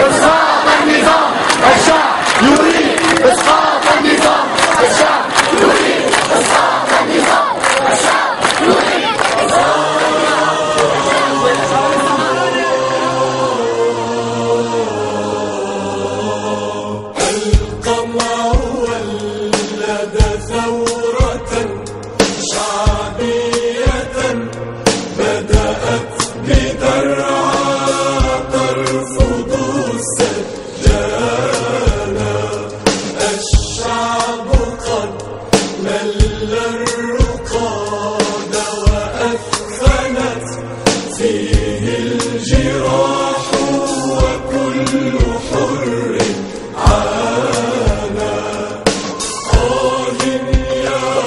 إسقاط النظام، الشعب يريد إسقاط النظام، الشعب يريد إسقاط النظام، الشعب يريد القمع ولد ثورة شعبية بدأت بدرعا ترفض السجانة. الشعب قد مل الرقاد وأثخنت فيه الجراح وكل حر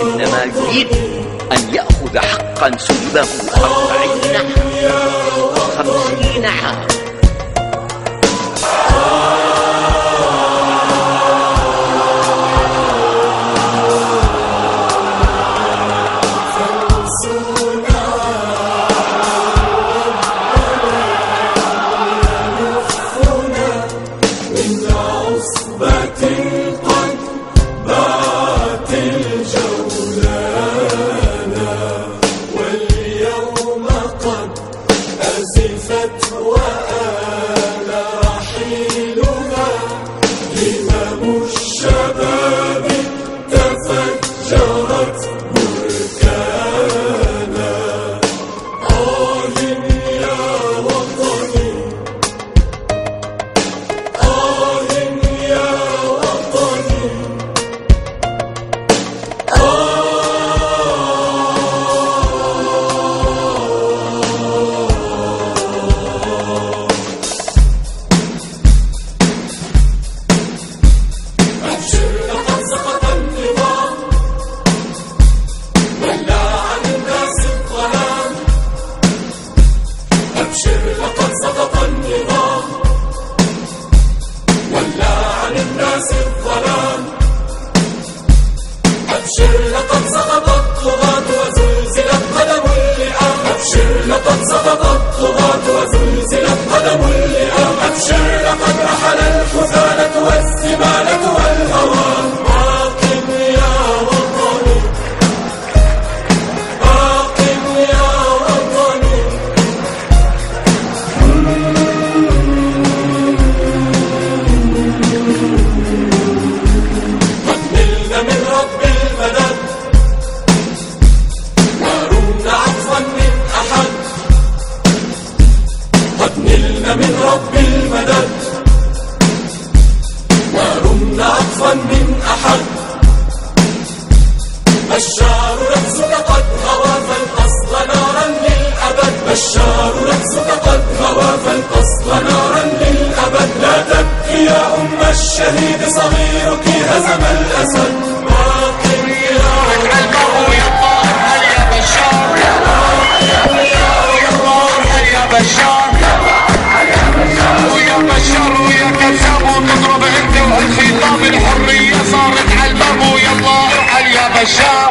إنما يريد أن يأخذ حقا سلبه 40 عام 50 عام. أزفت وآل رحيلها همم الشباب تفجرت بركانا. يا وطني، يا وطني، أبشر لقد سقط النظام ولى عن الناس الظلام. أبشر لقد سقط الطغاة وزلزلت قدم اللئام. أبشر لقد سقط الطغاة وزلزلت قدم اللئام. أبشر لقد رحل الحثالة والزبالة والهوام. باق يا وطني، باق يا وطني. قد نلنا من رب المدد ورمنا عطفا من أحد. قد نلنا من رب المدد ورمنا عطفا من أحد. بشار نفسك قد هوى فالقصد نارا للأبد. بشار نفسك قد هوى فالقصد نارا للأبد. لا تبكي يا أم الشهيد صغيرك هزم الأسد. باق يا المرء يطار هل يا بشار، هل يا بشار، ويا بشار ويا كذاب وتضرب انت والخطاب الحرية صارت على الباب. ويلا ارحل يا بشار.